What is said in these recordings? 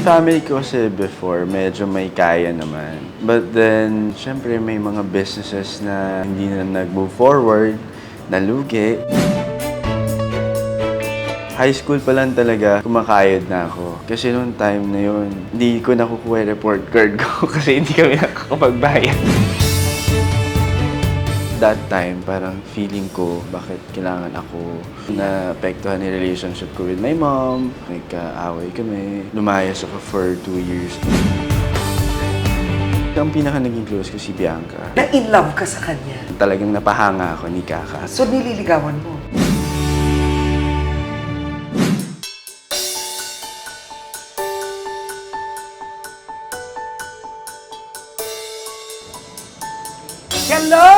family ko kasi before, medyo may kaya naman. But then, syempre may mga businesses na hindi na nag-move forward, nalugi. High school pa lang talaga, kumakayod na ako. Kasi noong time na yun, hindi ko nakukuha yung report card ko kasi hindi kami nakakapagbayad. That time, parang feeling ko bakit kailangan ako na-apektuhan yung relationship ko with my mom. Nagka-away kami. Lumayas ako for 2 years. Ang pinaka naging close ko si Bianca. Na-in love ka sa kanya? Talagang napahanga ako ni Kaka. So, nililigawan mo? Hello!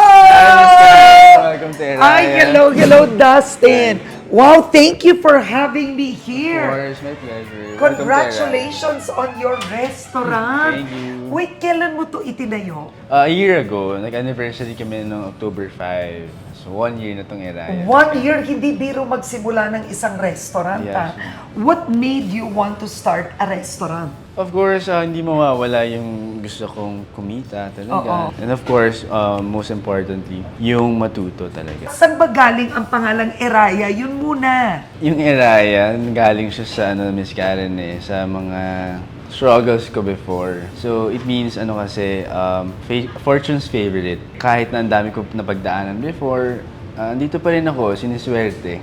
Welcome to Eraya. Ay, hello, Dustin. Wow, thank you for having me Of here. course, my pleasure. Congratulations on your restaurant. Thank you. Wait, kailan mo to itinayo? A year ago, nag-anniversary kami noong October 5. So, 1 year na tong Eraya. 1 year, hindi biro magsimula ng isang restaurant. Yes. What made you want to start a restaurant? Of course, hindi mawawala yung gusto kong kumita talaga. Oo. And of course, most importantly, yung matuto talaga. Saan ba galing ang pangalang Eraya? Yun muna. Yung Eraya, galing siya sa Miss Karen sa mga struggles ko before. So, it means kasi, fortune's favorite. Kahit na ang dami ko napagdaanan before, dito pa rin ako, siniswerte.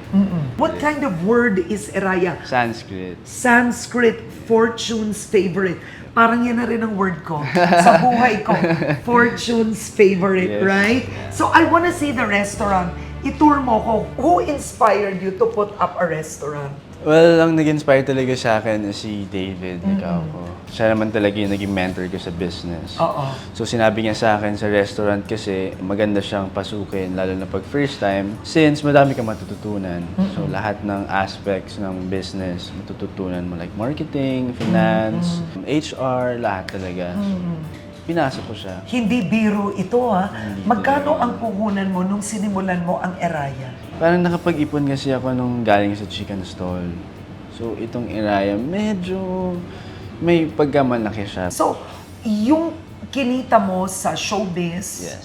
What kind of word is Eraya? Sanskrit. Sanskrit, fortune's favorite. Parang yan na rin ang word ko sa buhay ko. Fortune's favorite, Yes. right? So I wanna see the restaurant. I-tour mo ko. Who inspired you to put up a restaurant? Well, ang nag-inspire talaga sa akin is si David, ikaw ko. Siya naman talaga yung naging mentor ko sa business. Oo. So sinabi niya sa akin sa restaurant kasi maganda siyang pasukin, lalo na pag first time, since madami kang matututunan. So lahat ng aspects ng business, matututunan mo like marketing, finance, HR, lahat talaga. Pinasok ko siya. Hindi biro ito Hindi Magkano talaga. ang puhunan mo nung sinimulan mo ang Eraya? Parang nakapag-ipon kasi ako nung galing sa chicken stall. So itong Eraya, medyo may pagkamalaki siya. So, yung kinita mo sa showbiz, Yes.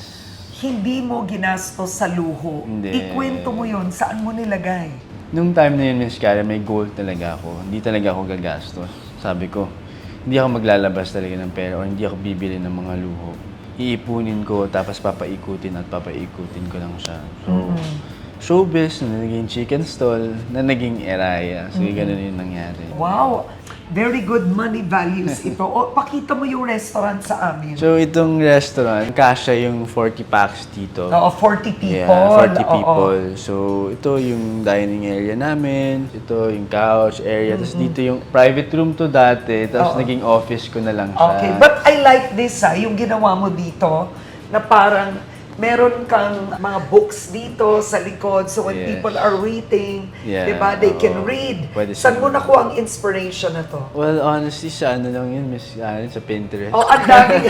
hindi mo ginastos sa luho. Hindi. Ikwento mo yon, saan mo nilagay? Nung time na yun, Miss Karen, may goal talaga ako. Hindi talaga ako gagastos. Sabi ko, hindi ako maglalabas talaga ng pera o hindi ako bibili ng mga luho. Iipunin ko, tapos papaikutin at papaikutin ko lang siya. So, showbiz, na naging chicken stall, na naging Eraya. So, ganun yung nangyari. Wow! Very good money values ito. O, pakita mo yung restaurant sa amin. So, itong restaurant, kasya yung 40 packs dito. Oo, 40 people. Yeah, 40 Oo. people. So, ito yung dining area namin. Ito yung couch area. Tapos dito yung private room to dati. Tapos Oo. naging office ko na lang siya. Okay, but I like this yung ginawa mo dito, na parang meron kang mga books dito sa likod, so when Yes. people are waiting, Yeah, diba, they can oo. read. Pwede Saan siya- mo nakuha ang inspiration na to? Well, honestly, sa ano lang yun, Miss Karen, sa Pinterest. Oh, ang dami.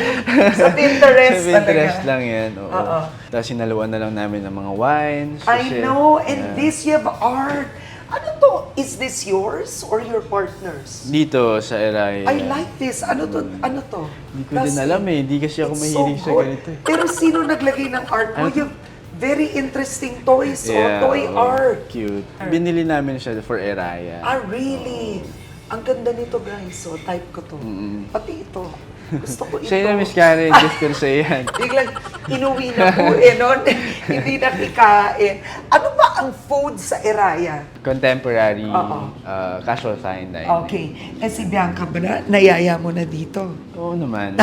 Sa Pinterest Sa Pinterest talaga. lang yan, oo. Oo. Tapos sinaluan na lang namin ng mga wines. I kasi- know, and Yeah. this you have art. Ano to? Is this yours or your partner's? Dito sa Eraya. I like this. Ano to? Ano to? Hindi ko din Kasi alam Hindi kasi ako it's mahilig so sa good. ganito eh. Pero sino naglagay ng art mo? Ano? Yung very interesting toys or toy oo. art. Cute. Binili namin siya for Eraya. Ah, really? Ang ganda nito, guys. So, type ko to. Pati ito. Gusto ko ito. Siya na, Miss Karen, just for say yan. Biglang inuwi na po nun. Hindi na kikain. Ano ba ang food sa Eraya? Contemporary, Oo. casual fine dining. Okay. Eh si Bianca ba na? Nayaya mo na dito. Oo naman.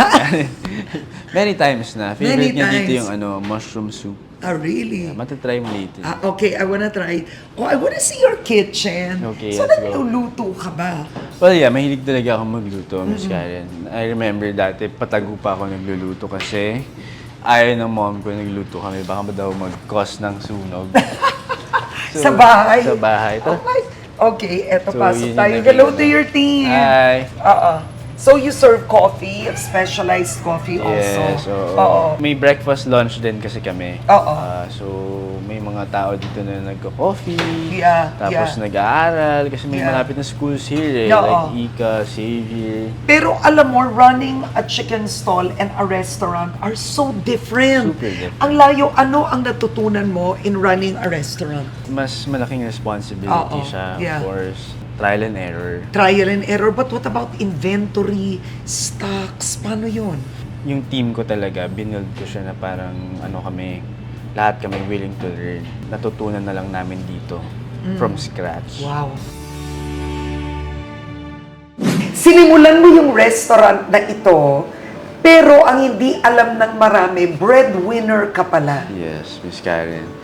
Many times na. Favorite Many niya dito times. yung mushroom soup. Ah, really? Matatry mo later. Okay, I wanna try. Oh, I wanna see your kitchen. Okay, So, let's go. nagluluto ka ba? Well, yeah, mahilig talaga ako magluto, Miss Karen. I remember dati, patago pa ako nagluluto kasi ayaw ng mom ko nagluto kami. Baka ba daw mag-cause ng sunog. So, Sa bahay? Sa bahay. Okay, eto So, pasok yun yung tayo. naging Hello ano. to your team. Hi! Oo. So you serve coffee, specialized coffee also? Yes, oo. Oo. May breakfast lunch din kasi kami. Oo. So, may mga tao dito na nagko-coffee. Yeah, Tapos yeah. nag-aaral kasi may Yeah. malapit na schools here eh. Oo. Like Ika, Xavier. Pero alam mo, running a chicken stall and a restaurant are so different. Super different. Ang layo, ano ang natutunan mo in running a restaurant? Mas malaking responsibility Oo, siya. yeah. Of course, trial and error. Trial and error, but what about inventory, stocks, paano yun? Yung team ko talaga, binuild ko siya na parang ano kami, lahat kami willing to learn. Natutunan na lang namin dito from scratch. Wow. Sinimulan mo yung restaurant na ito, pero ang hindi alam ng marami, breadwinner ka pala. Yes, Miss Karen.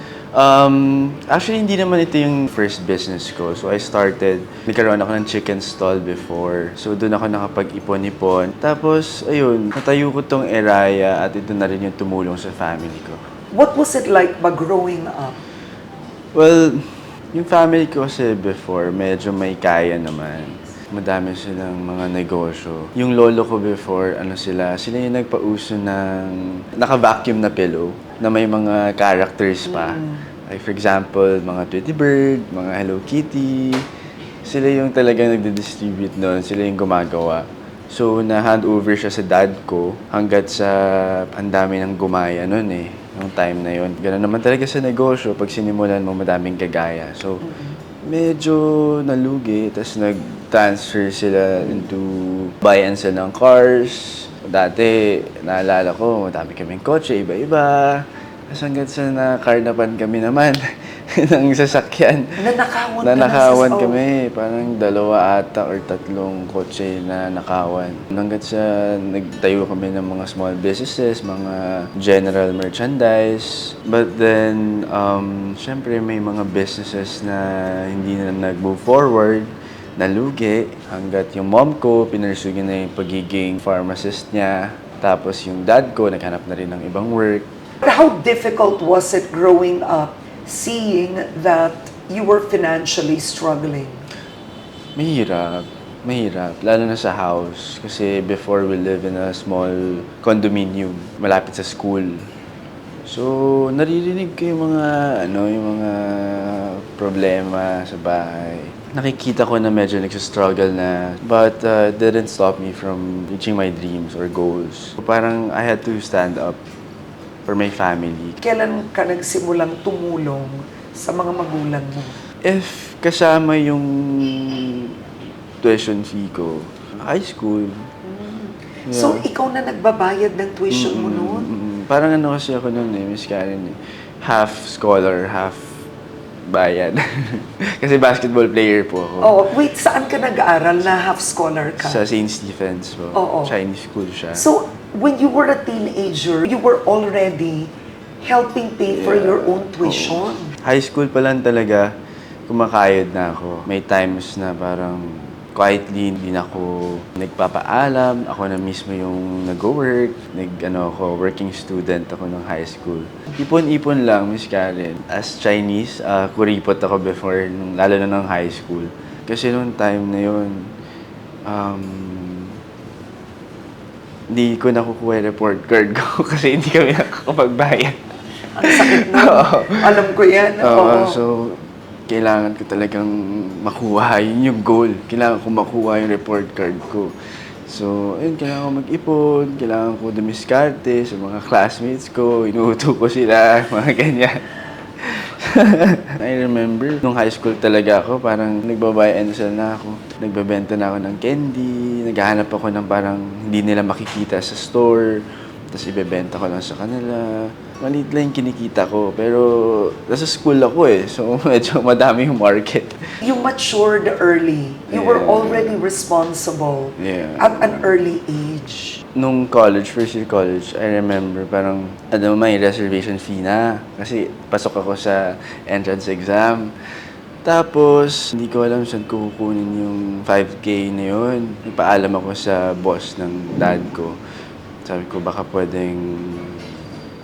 Actually, hindi naman ito yung first business ko. So, I started, nagkaroon ako ng chicken stall before. So, doon ako nakapag-ipon-ipon. Tapos, ayun, natayo ko tong Eraya at ito na rin yung tumulong sa family ko. What was it like ba growing up? Well, yung family ko kasi before, medyo may kaya naman. Madami silang mga negosyo. Yung lolo ko before, sila yung nagpauso ng naka-vacuum na pillow na may mga characters pa. Like for example, mga Tweety Bird, mga Hello Kitty. Sila yung talagang nagdi-distribute nun, sila yung gumagawa. So, na-hand over siya sa dad ko hanggat sa ang dami ng gumaya nun eh, nung time na yun. Ganun naman talaga sa negosyo, pag sinimulan mo madaming gagaya. So, medyo nalugi, tapos nag-transfer sila into buy and sell ng cars. Dati, naalala ko, madami kaming kotse, iba-iba. Tapos hanggang sa nakarnapan kami naman ng sasakyan. Nanakawan kami. Parang 2 ata or 3 kotse na nakawan. Hanggang sa nagtayo kami ng mga small businesses, mga general merchandise. But then, syempre may mga businesses na hindi na nag-move forward, nalugi. Hanggat yung mom ko, pinursugan na yung pagiging pharmacist niya. Tapos yung dad ko, naghanap na rin ng ibang work. How difficult was it growing up seeing that you were financially struggling? Mahirap. Mahirap. Lalo na sa house. Kasi before we live in a small condominium, malapit sa school. So, naririnig ko yung mga problema sa bahay. Nakikita ko na medyo nagsistruggle na, but didn't stop me from reaching my dreams or goals. So, parang I had to stand up for my family. Kailan ka nagsimulang tumulong sa mga magulang mo? If kasama yung tuition fee ko, high school. Yeah. So, ikaw na nagbabayad ng tuition mo noon? Parang kasi ako noon Miss Karen. Half scholar, half bayad. Kasi basketball player po ako. Oh, wait, saan ka nag-aaral na half scholar ka? Sa St. Stephen's po. Oo. Chinese school siya. So, when you were a teenager, you were already helping pay for Yeah. your own tuition. High school pa lang talaga, kumakayod na ako. May times na parang quietly, hindi na ako nagpapaalam. Ako na mismo yung nag-work. Working student ako ng high school. Ipon-ipon lang, Miss Karen. As Chinese, kuripot ako before, lalo na ng high school. Kasi nung time na yun, hindi ko nakukuha yung report card ko kasi hindi kami nakakapagbayad. Ang sakit na. Alam ko yan. Oo. So, kailangan ko talagang makuha. Yun yung goal. Kailangan ko makuha yung report card ko. So, ayun, kailangan ko mag-ipon. Kailangan ko dumiskarte sa mga classmates ko. Inuuto ko sila, mga ganyan. I remember, nung high school talaga ako, parang nagbabuy and sell na ako. Nagbebenta na ako ng candy. Naghahanap ako ng parang hindi nila makikita sa store. Tapos ibebenta ko lang sa kanila. Maliit lang yung kinikita ko. Pero nasa school ako so medyo madami yung market. You matured early. You were already responsible at an early age. Nung first year college, I remember parang may reservation fee na. Kasi pasok ako sa entrance exam. Tapos, hindi ko alam saan ko kukunin yung 5K na yun. Nagpaalam ako sa boss ng dad ko. Sabi ko, baka pwedeng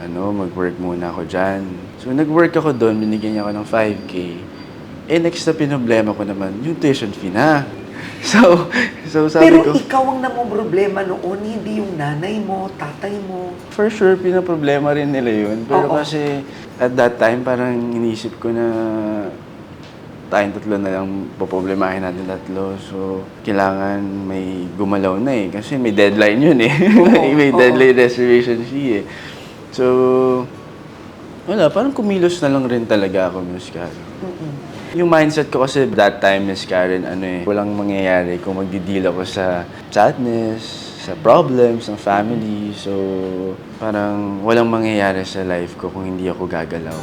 mag-work muna ako dyan. So, nag-work ako doon, binigyan niya ako ng 5K. Next na pinoblema ko naman, yung tuition fee na. So sabi Pero ko, ikaw ang namumroblema noon, hindi yung nanay mo, tatay mo. for sure, pinaproblema rin nila yun. Pero Oo. kasi, at that time, parang inisip ko na tayong tatlo na lang poproblemahin natin tatlo. So, kailangan may gumalaw na eh. Kasi may deadline yun eh. May oo. deadline reservation fee eh. So, wala, parang kumilos na lang rin talaga ako, Miss Karen. Yung mindset ko kasi that time, Miss Karen, walang mangyayari kung magdi-deal ako sa sadness, sa problems ng family. So, parang walang mangyayari sa life ko kung hindi ako gagalaw.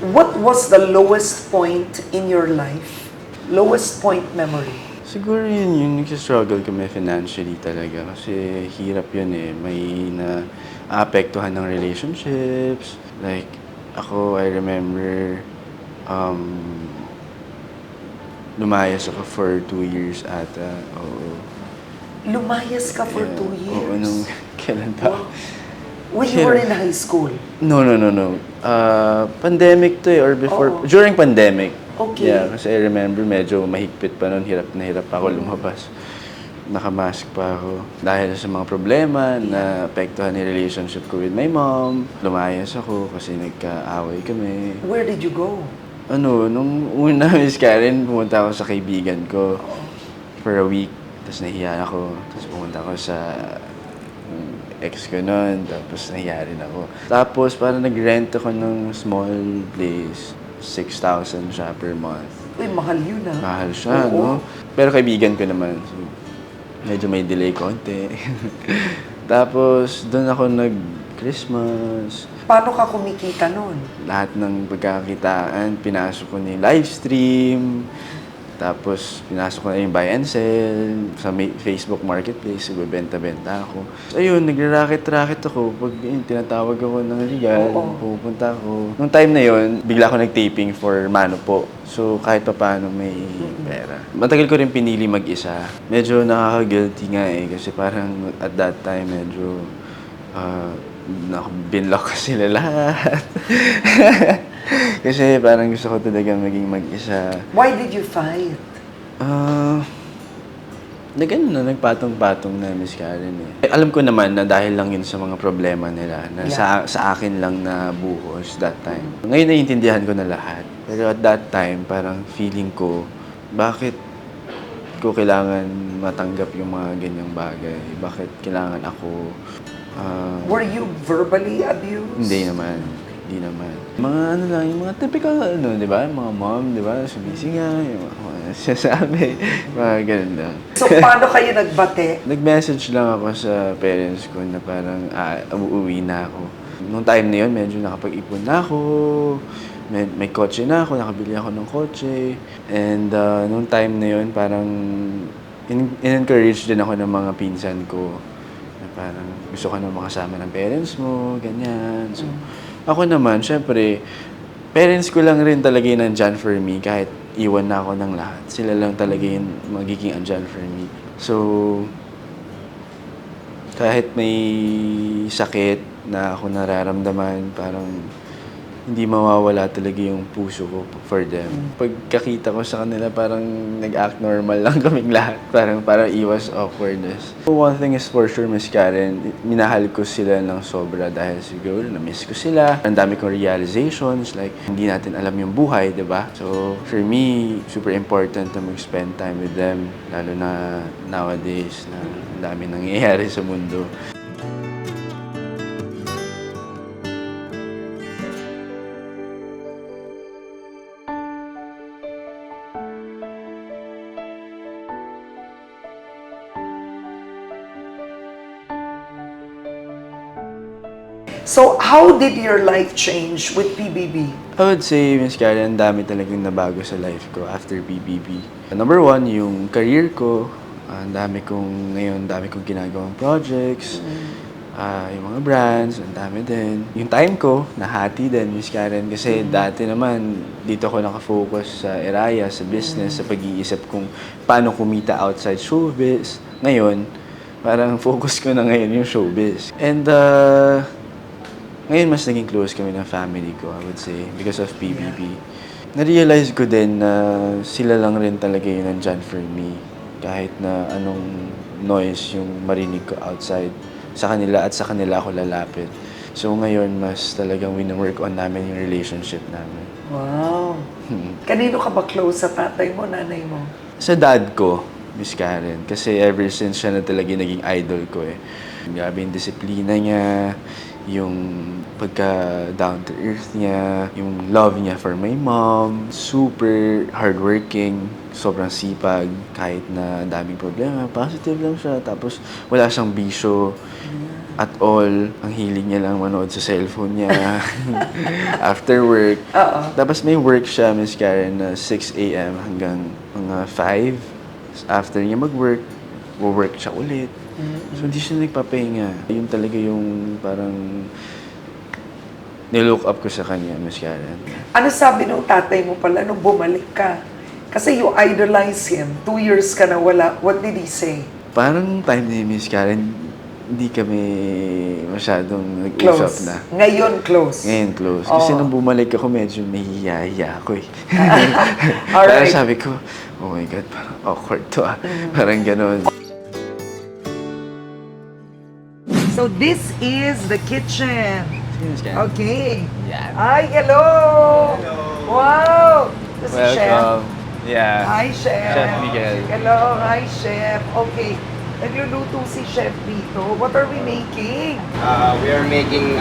What was the lowest point in your life? Lowest point memory? Siguro yun yung nagsistruggle kami financially talaga kasi hirap yun eh. May na-apektuhan ng relationships. Like, ako, I remember, lumayas ako for 2 years ata. Oo. Lumayas ka for 2 years? Oo, nung kailan pa? When you were in high school? No. Pandemic to eh, or before, Oo. during pandemic. Okay. Yeah, kasi I remember medyo mahigpit pa noon, hirap na hirap ako lumabas. Nakamask pa ako. Dahil sa mga problema na apektuhan ni relationship ko with my mom, lumayas ako kasi nagkaaway kami. Where did you go? Nung una, Miss Karen, pumunta ako sa kaibigan ko for a week. Tapos nahiya ako. Tapos pumunta ako sa ex ko nun. Tapos nahiya rin ako. Tapos parang nag-rent ako ng small place. 6,000 siya per month. Uy, mahal yun ah. Mahal siya, Oo. no? Pero kaibigan ko naman. So, medyo may delay konti. Tapos, doon ako nag-Christmas. Paano ka kumikita nun? Lahat ng pagkakakitaan, pinasok ko na yung live stream. Tapos, pinasok ko na yung buy and sell. Sa Facebook Marketplace, benta-benta ako. So, ayun, nagra-racket-racket ako. Pag tinatawag ako ng legal, Oo. pupunta ako. Nung time na yun, bigla ako nag-taping for Mano po. So, kahit pa paano may pera. Matagal ko rin pinili mag-isa. Medyo nakaka-guilty nga eh. Kasi parang at that time, medyo binlock ko sila lahat. Kasi parang gusto ko talaga maging mag-isa. Why did you fight? Nagpatong-patong na, Miss Karen eh. Alam ko naman na dahil lang yun sa mga problema nila, na sa akin lang na buhos that time. Ngayon naiintindihan ko na lahat. Pero at that time, parang feeling ko, bakit ko kailangan matanggap yung mga ganyang bagay? Bakit kailangan ako... Were you verbally abused? Hindi naman. Mga lang, yung mga typical, di ba? Yung mga mom, di ba? Sumisinga, yung mga sasabi, mga ganun lang. So, paano kayo nagbate? Nag-message lang ako sa parents ko na parang uuwi na ako. Nung time na yun, medyo nakapag-ipon na ako, may kotse na ako, nakabili ako ng kotse. And nung time na yun, parang in-encourage din ako ng mga pinsan ko na parang gusto ka na makasama ng parents mo, ganyan. So, ako naman, syempre, parents ko lang rin talaga yung nandyan for me kahit iwan na ako ng lahat. Sila lang talaga yung magiging andyan for me. So, kahit may sakit na ako nararamdaman, parang hindi mawawala talaga yung puso ko for them. Pagkakita ko sa kanila, parang nag-act normal lang kaming lahat. Parang iwas awkwardness. One thing is for sure, Miss Karen, minahal ko sila ng sobra dahil siguro na-miss ko sila. Ang dami kong realizations, like hindi natin alam yung buhay, di ba? So, for me, super important na mag-spend time with them, lalo na nowadays na ang dami nangyayari sa mundo. So, how did your life change with PBB? I would say, Miss Karen, ang dami talagang nabago sa life ko after PBB. Number one, yung career ko. Ang dami kong ginagawang projects. Yung mga brands, ang dami din. Yung time ko, nahati din, Miss Karen. Kasi dati naman, dito ako nakafocus sa Eraya, sa business, sa pag-iisip kung paano kumita outside showbiz. Ngayon, parang focus ko na ngayon yung showbiz. And ngayon mas naging close kami ng family ko, I would say, because of PBB. Na-realize ko din na sila lang rin talaga yung nandyan for me. Kahit na anong noise yung marinig ko outside, sa kanila at sa kanila ako lalapit. So ngayon, mas talagang wino-work on namin yung relationship namin. Wow. Kanino ka ba close? Sa tatay mo, nanay mo? Sa dad ko, Miss Karen, kasi ever since siya na talaga naging idol ko eh. Grabe yung disiplina niya, yung pagka down to earth niya, yung love niya for my mom, super hardworking, sobrang sipag, kahit na daming problema, positive lang siya, tapos wala siyang bisyo at all. Ang hilig niya lang manood sa cellphone niya after work. Oo. Tapos may work siya, Miss Karen, na 6 a.m. hanggang mga 5. After niya mag-work, work siya ulit. So, hindi siya nagpapahinga. Yun talaga yung parang nilook up ko sa kanya, Miss Karen. Ano sabi ng tatay mo pala nung bumalik ka? Kasi you idolize him. 2 years ka na wala. What did he say? Parang time ni Miss Karen, hindi kami masyadong nag-usap Close. na. Ngayon, close. Ngayon, close. Kasi Oo. nung bumalik ako, medyo nahihiya ako eh. Alright. Parang sabi ko, oh my God, parang awkward to ah. Parang ganun. So this is the kitchen. Sige, Miss Karen. Okay. Yan. Hi, hello! Wow! This is Chef. Welcome. Yeah. Hi, Chef. Chef Miguel. Hello, hi, Chef. Okay. Nagluluto si Chef dito. What are we making? We are making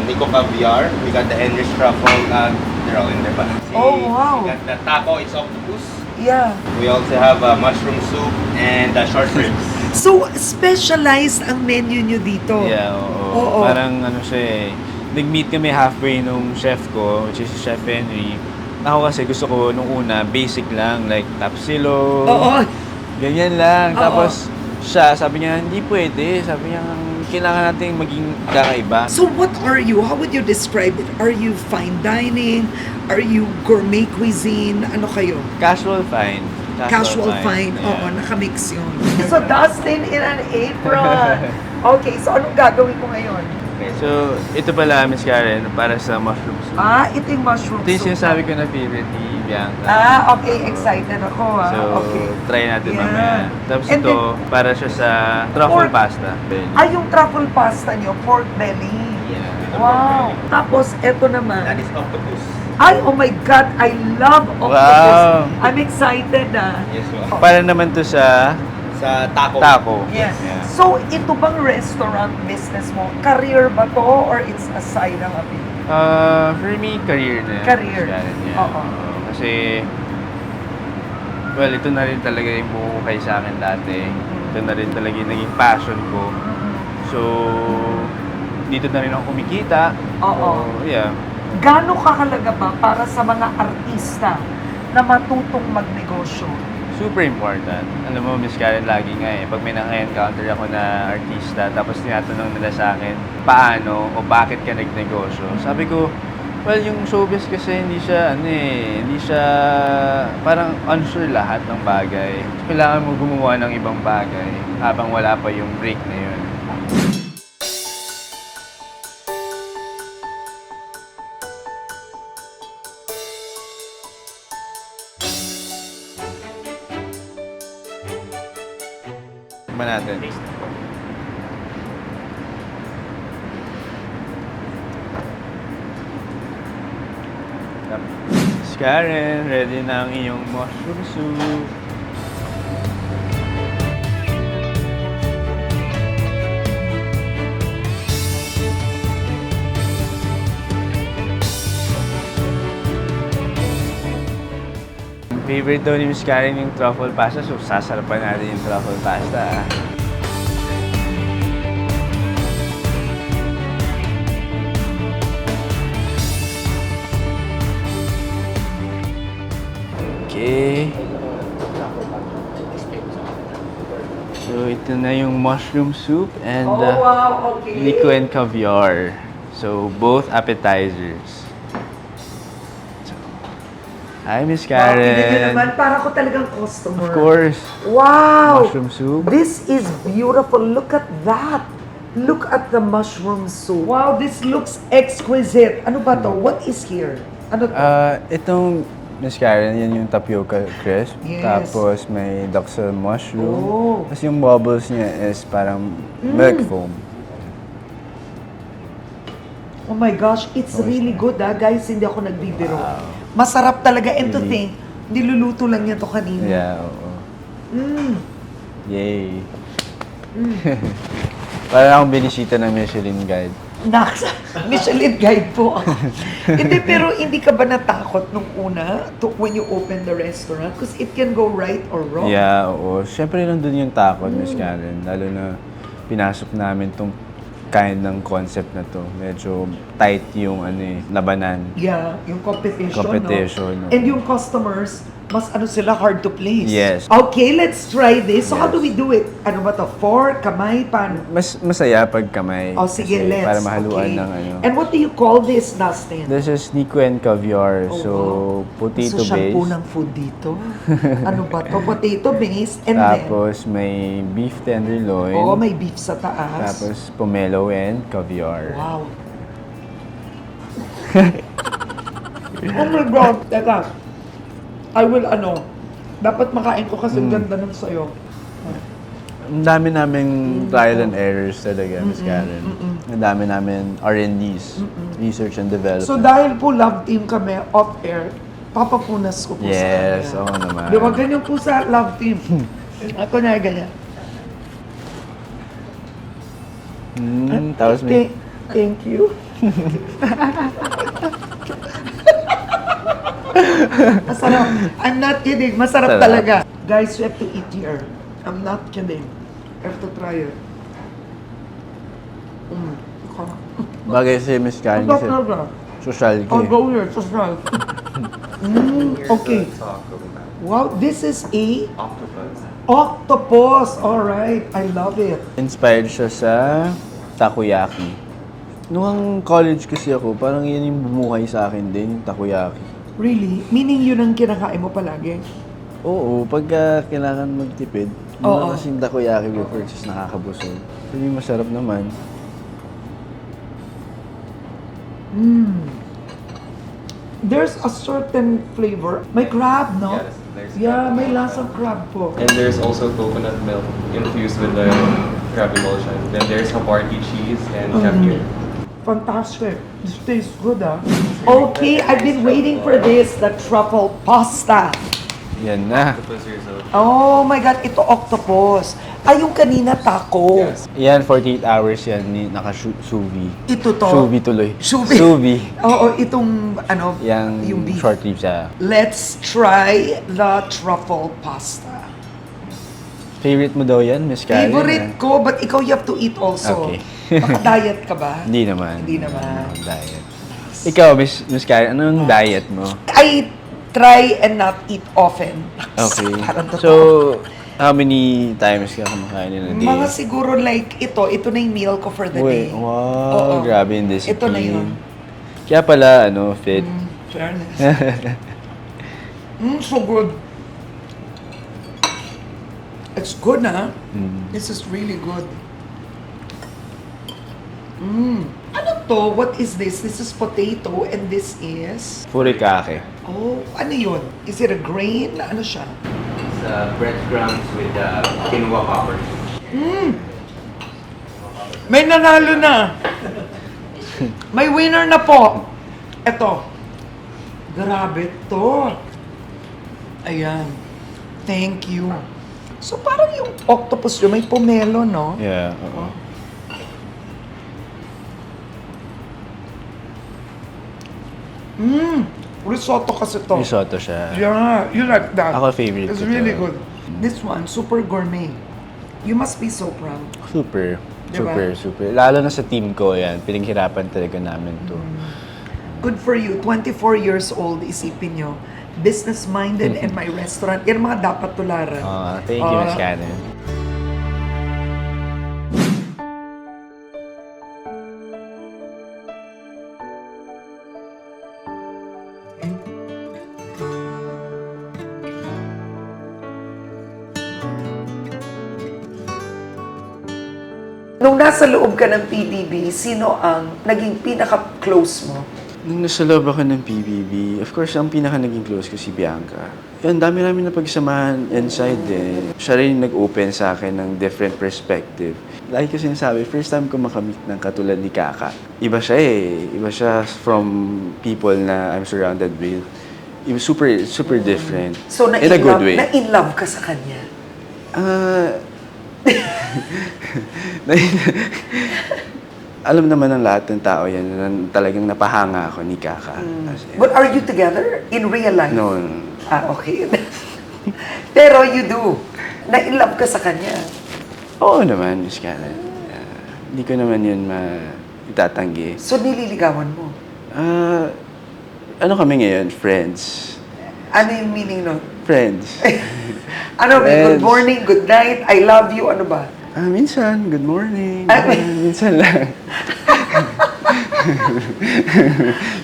Nico Caviar. We got the Enriched truffle. They're all in there. But Oh, wow. We got the taco, it's octopus. Yeah. We also have mushroom soup and short ribs. So, specialized ang menu nyo dito. Yeah, oo. Oo. Parang ano siya eh. Nag-meet kami halfway nung chef ko, which is si Chef Henry. Ako kasi gusto ko nung una, basic lang, like tapsilo. Oo. Ganyan lang. Oo. Tapos siya, sabi niya, hindi pwede. Sabi niya, kailangan natin maging kakaiba. So, what are you? How would you describe it? Are you fine dining? Are you gourmet cuisine? Ano kayo? Casual fine. Casual fine. Yeah. Oo, nakamix yun. So, Dustin in an apron. Okay, so anong gagawin ko ngayon? So, ito pala, Miss Karen, para sa mushroom soup. Ito yung mushroom Ito yung soup. sinasabi ko na favorite ni Bianca. Okay. Excited ako, So, Okay. try natin Yeah. mamaya. Tapos And ito, para siya sa truffle Pork. pasta. Yung truffle pasta nyo, pork belly. Yeah. Wow. Tapos, eto naman. That is octopus. Oh my God, I love octopus. Wow. I'm excited Yes, well. Para naman to sa Sa taco. taco. Yes. Yeah. So, ito bang restaurant business mo? Career ba to or it's a side ng abi? For me, career na. Career. Miss Karen, yeah. Oo. Kasi, well, ito na rin talaga yung bumuhukay sa akin dati. Ito na rin talaga yung naging passion ko. So, dito na rin ako kumikita. Oo. So, yeah. Gaano kahalaga ba para sa mga artista na matutong magnegosyo? Super important. Alam mo, Miss Karen, lagi nga eh. Pag may naka-encounter ako na artista, tapos tinatanong nila sa akin, paano o bakit ka nagnegosyo? Sabi ko, well, yung showbiz kasi hindi siya parang unsure lahat ng bagay. Kailangan mo gumawa ng ibang bagay habang wala pa yung break na yun. Tignan natin. Miss Karen, ready na ang iyong mushroom soup. Favorite daw ni Miss Karen yung truffle pasta, so sasarapan natin yung truffle pasta. Okay. So ito ito na yung mushroom soup and Oh, wow, okay. Nico and caviar. So, both appetizers. So, hi, Miss Wow, tingnan nyo Karen. naman, para ko talagang customer. Of course. Wow! Mushroom soup. This is beautiful. Look at that. Look at the mushroom soup. Wow, this looks exquisite. Ano ba to? What is here? Ano to? Itong Miss Karen, yan yung tapioca crisp. Yes. Tapos may duxel mushroom. Oh. Tapos yung bubbles niya is parang milk foam. Oh my gosh, it's really good guys. Hindi ako nagbibiro. Masarap talaga. And to think, niluluto lang niya to kanina. Yeah, oo. Mm. Yay. Parang akong binisita ng Michelin Guide. Michelin guide po ako. Hindi, pero hindi ka ba natakot nung una when you open the restaurant? Because it can go right or wrong. Yeah, oo. Siyempre nandun yung takot, Miss Karen. Lalo na pinasok namin tong kind ng concept na to. Medyo tight yung labanan. Yeah, yung competition, Competition, no? no? And yung customers, mas sila hard to please. Yes. Okay, let's try this. So how Yes. do we do it? Ano ba to? Fork, kamay, paano? Masaya pag kamay. Oh, sige, Kasi let's. Para mahaluan Okay. ng And what do you call this, Dustin? This is Nico and caviar. Oh, So, wow. potato Social po based. ng food dito. Ano ba to? Potato based and Tapos may beef tenderloin. then, may beef sa taas. Tapos pomelo and caviar. Wow. Oh my God. Teka. I will dapat makain ko kasi ganda ng sayo. Ang dami naming trial and errors talaga, Miss Karen. Ang dami namin R&Ds, research and development. So dahil po love team kami off-air, papapunas ko po Yes, sa kanya. oo naman. Di ba ganyan po sa love team? Ako na ganyan. Tapos may... Thank you. Masarap. I'm not kidding. Masarap Sarap. talaga. Guys, you have to eat here. I'm not kidding. You have to try it. Bagay si Miss Karen Ang kasi talaga. social ka I'll eh. go here. Subscribe. Okay. Wow, this is a Octopus. octopus. All right. I love it. Inspired siya sa takoyaki. Nung college kasi ako, parang yan yung bumuhay sa akin din, yung takoyaki. Really? Meaning yun ang kinakain mo palagi? Oo, pagka kailangan magtipid, Oo. mga kasing takoyaki before just nakakabusog. Hindi masarap naman. There's a certain flavor. May crab, no? Yes, there's Yeah, crab. may lasang crab po. And there's also coconut milk infused with the crab emulsion. Then there's Havarti cheese and kefir. Fantastic. This tastes good, ah. Okay, I've been waiting for this, the truffle pasta. Yan na. Octopus risotto. Oh my God, ito octopus. Ay, yung kanina taco. Yes. Yan, 48 hours yan, naka-sous vide. Ito to. Sous vide tuloy. Sous vide. Sous vide. Oo, itong, Yang yung beef. short ribs siya. Let's try the truffle pasta. Favorite mo daw yan, Miss Karen? Favorite ko, but ikaw you have to eat also. Okay. Naka-diet ka ba? Hindi naman. Hindi naman. Diet. Ikaw, Miss Karen, anong diet mo? I try and not eat often. Okay. Parang totoo. So, how many times ka kumakain in a day? Mga siguro like ito na yung meal ko for the day. Uy, wow, Oo. grabe yung discipline. Ito na yun. Kaya pala, fit. Fairness. So good. It's good, na. This is really good. Ano to? What is this? This is potato and this is... Furikake. Oh, ano yun? Is it a grain? Ano siya? It's breadcrumbs with quinoa poppers. May nanalo na. May winner na po. Ito. Grabe to. Ayan. Thank you. So parang yung octopus yun, may pomelo, no? Yeah, oo. Risotto kasi to. Risotto siya. Yeah, you like that. Ako favorite It's ko really to. good. This one, super gourmet. You must be so proud. Super. Diba? Super. Lalo na sa team ko yan. Pinaghirapan talaga namin to. Good for you. 24 years old, isipin nyo. Business-minded and my restaurant. Yan ang mga dapat tularan. Thank you, Miss Ah. Karen. Nung nasa loob ka ng PBB, sino ang naging pinaka-close mo? Nung nasa loob ako ng PBB, of course, ang pinaka naging close ko si Bianca. Yun, dami namin na pagsamahan inside eh. Siya rin yung nag-open sa akin ng different perspective. Lagi ko sinasabi, first time ko makamit ng katulad ni Kaka. Iba siya eh. Iba siya from people na I'm surrounded with. It was super different. So, in a good way. na-in love ka sa kanya? Alam naman ng lahat ng tao yan na talagang napahanga ako ni Kaka. As in, But are you together in real life? no. Okay. Pero you do. Na-in love ka sa kanya. Oo naman, Miss Karen. Hindi ko naman yun itatanggi. So, nililigawan mo. Ano kami ngayon? Friends. Ano yung meaning nun? Friends. Ano, may good Friends. morning, good night, I love you, ano ba? Minsan, good morning. Minsan lang.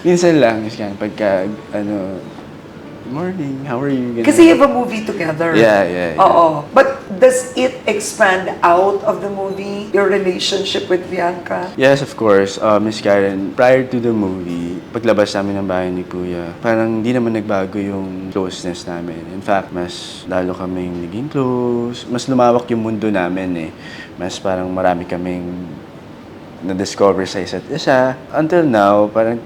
Minsan lang, Miss Karen. Pagka, good morning, how are you? Ganun. Kasi you have a movie together. Yeah. Oo. But does it expand out of the movie, your relationship with Bianca? Yes, of course. Miss Karen, prior to the movie, paglabas namin ng bahay ni Kuya, parang di naman nagbago yung closeness namin. In fact, mas lalo kaming naging close. Mas lumawak yung mundo namin eh. Mas parang marami kaming na-discover sa isa't isa. Until now, parang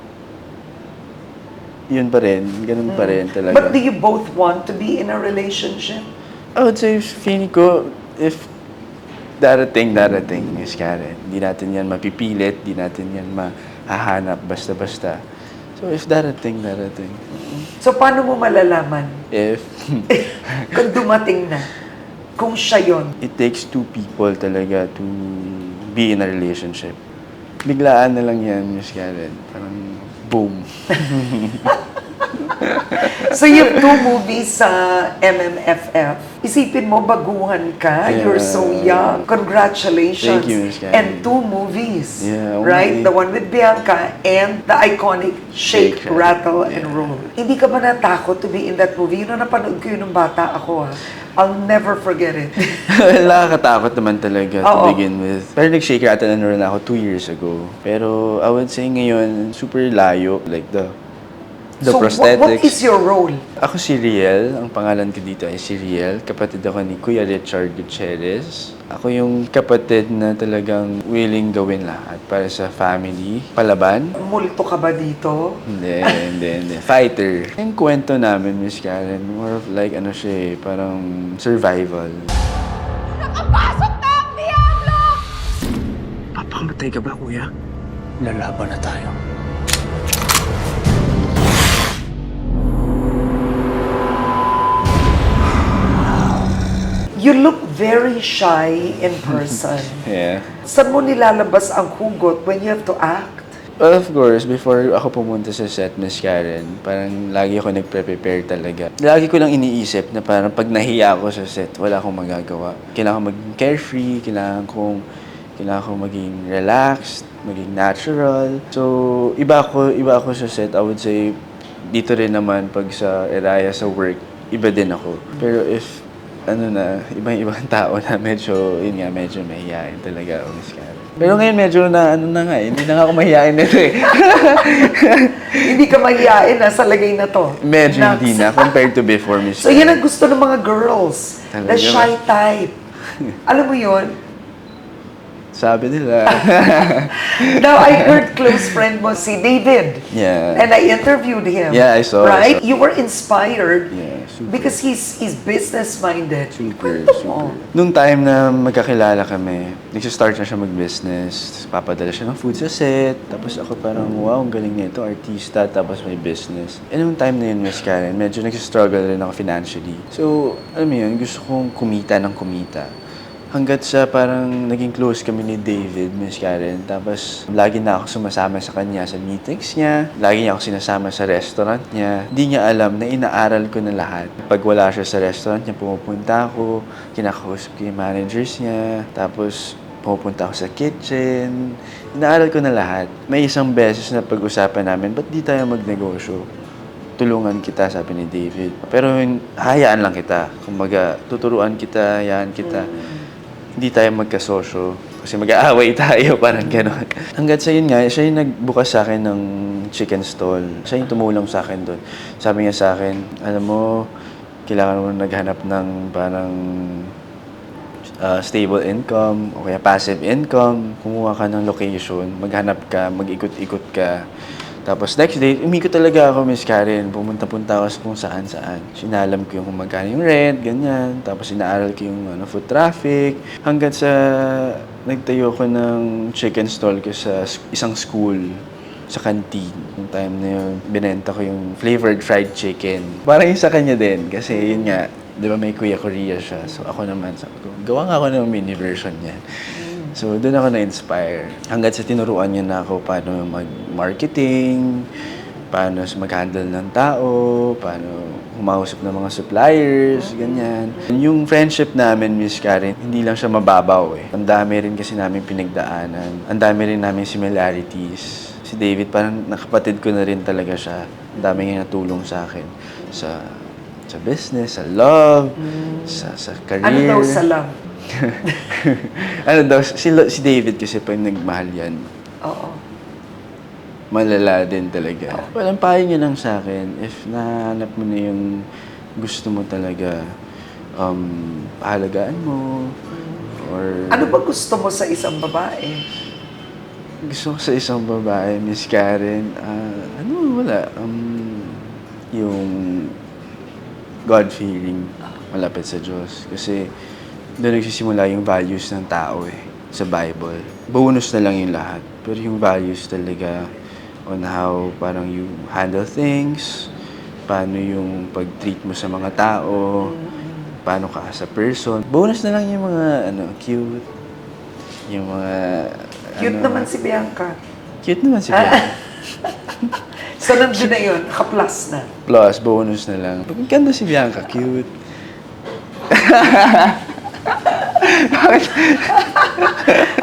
yun pa rin. Ganun pa rin talaga. But do you both want to be in a relationship? I would say, feeling ko, if darating, Miss Karen. Di natin yan mapipilit, di natin yan mahahanap basta-basta. So, if darating. So, paano mo malalaman If kung dumating na? Kung siya yun? it takes two people talaga to be in a relationship. Biglaan na lang yan, Miss Karen. Parang, boom. So, you have 2 movies sa MMFF. Isipin mo, baguhan ka. Yeah. You're so young. Congratulations. Thank you, Miss Karen. And 2 movies. Yeah, right? okay. The one with Bianca and the iconic Shake, Shake, Rattle, yeah. and Roll. Hindi ka ba natakot to be in that movie? Yun ang napanood ko yun nung bata ako. I'll never forget it. Nakakatakot naman talaga to Oo. begin with. Pero nag-shake ata na rin ako 2 years ago. Pero I would say ngayon, super layo. Like the So, prosthetics. what is your role? Ako si Riel. Ang pangalan ko dito ay si Riel. Kapatid ako ni Kuya Richard Gutierrez. Ako yung kapatid na talagang willing gawin lahat para sa family. Palaban? Multo ka ba dito? Hindi. Fighter. Yung kwento namin, Miss Karen, more of like, siya eh, parang survival. Nakapasok na ang Diablo! Papamatay ka ba, kuya? Lalaban na tayo. You look very shy in person. Yeah. Saan mo nilalabas ang hugot when you have to act? Well, of course, before ako pumunta sa set, Miss Karen, parang lagi ako nagpre-prepare talaga. Lagi ko lang iniisip na parang pag nahiya ako sa set, wala akong magagawa. Kailangan maging carefree, kailangan kong maging relaxed, maging natural. So, iba ako sa set. I would say, dito rin naman pag sa area sa work, iba din ako. Pero if ibang tao na medyo mahihain talaga ako, Miss Karen. Pero ngayon medyo hindi na nga ako mahihain nito eh. Hindi ka mahihain sa lagay na to. Medyo Nax. hindi na compared to before, Miss So, yan ang gusto ng mga girls. Talaga The shy type. Alam mo yun? Sabi nila. Now, I heard close friend mo si David. Yeah. And I interviewed him. Yeah, I saw. Right? You were inspired Yeah, super. because he's business-minded. Super, Kwento mo. super. Nung time na magkakilala kami, nag-start na siya mag-business. Papadala siya ng food sa set. Tapos ako parang, wow, ang galing nito, artista, tapos may business. And nung time na yun, Miss Karen, medyo nag-struggle rin ako financially. So, alam mo yun, gusto kong kumita ng kumita. Hanggat sa parang naging close kami ni David, Miss Karen. Tapos, lagi na ako sumasama sa kanya sa meetings niya. Lagi niya ako sinasama sa restaurant niya. Hindi niya alam na inaaral ko na lahat. Pag wala siya sa restaurant niya, pumupunta ako. Kinakausap ko yung managers niya. Tapos, pumupunta ako sa kitchen. Inaaral ko na lahat. May isang beses na pag-usapan namin, ba't di tayo magnegosyo? Tulungan kita, sabi ni David. Pero hayaan lang kita. Kumbaga, tuturuan kita, hayaan kita. Hindi tayo magkasosyo. Kasi mag-aaway tayo, parang gano'n. Hanggat sa yun nga, siya yung nagbukas sa akin ng chicken stall. Siya yung tumulong sa akin doon. Sabi niya sa akin, alam mo, kailangan mo naghanap ng parang stable income o kaya passive income. Kumuha ka ng location, maghanap ka, mag-ikot-ikot ka. Tapos next day, umikot talaga ako, Miss Karen. Pumunta-punta ako sa kung saan-saan. Sinalam ko yung kung magkano yung rent, ganyan. Tapos inaaral ko yung foot traffic. Hanggang sa nagtayo ko ng chicken stall ko sa isang school sa canteen. Yung time na yun, binenta ko yung flavored fried chicken. Parang yung sa kanya din. Kasi yun nga, di ba may Kuya Korea siya. So ako naman, sabi ko, gawa nga ako ng mini version niya. So, doon ako na-inspire. Hanggang sa tinuruan niya na ako paano mag-marketing, paano mag-handle ng tao, paano humausap ng mga suppliers, ganyan. Yung friendship namin, Miss Karen, hindi lang siya mababaw eh. Ang dami rin kasi namin pinagdaanan. Ang dami rin namin similarities. Si David, parang nakapatid ko na rin talaga siya. Ang dami niya natulong sa akin. Sa business, sa love, sa career. Ano daw sa love? Ano daw, si David kasi pag nagmahal yan, Oo. malala din talaga. Walang payo niya lang sa akin, if nahanap mo na yung gusto mo talaga, pahalagaan mo, or... Ano ba gusto mo sa isang babae? Gusto ko sa isang babae, Miss Karen, wala. Yung God-fearing, malapit sa Diyos. Kasi doon nagsisimula yung values ng tao sa Bible. Bonus na lang yung lahat. Pero yung values talaga on how parang you handle things, paano yung pag-treat mo sa mga tao, paano ka as a person. Bonus na lang yung mga cute, yung mga... Cute naman si Bianca. Cute naman si Bianca. So, nandun na yun. Naka-plus na. Plus, bonus na lang. Maganda si Bianca, cute.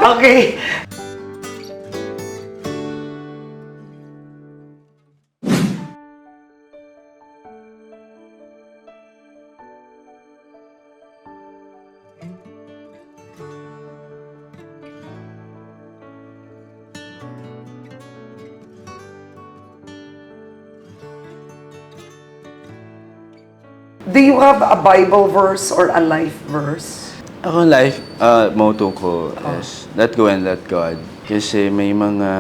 Okay. Do you have a Bible verse or a life verse? Ako life, motto ko is let go and let God. Kasi may mga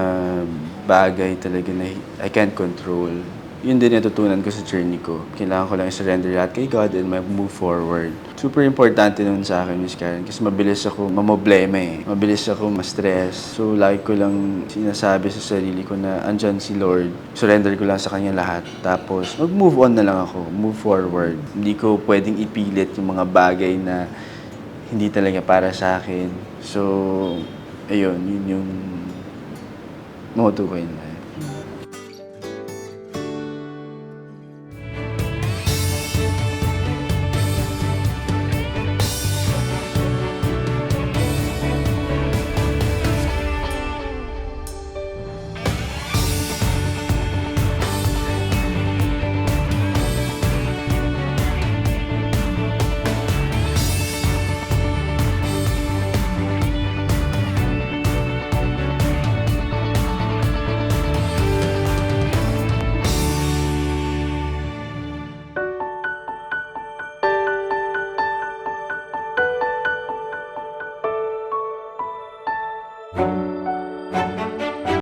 bagay talaga na I can't control. Yun din natutunan ko sa journey ko. Kailangan ko lang i-surrender lahat kay God and move forward. Super importante nun sa akin, Miss Karen, kasi mabilis ako mamoblema eh. Mabilis ako ma-stress. So, lagi ko lang sinasabi sa sarili ko na andyan si Lord. Surrender ko lang sa Kanya lahat. Tapos, mag-move on na lang ako. Move forward. Hindi ko pwedeng ipilit yung mga bagay na hindi talaga para sa akin. So, ayun, yun yung motto ko yun.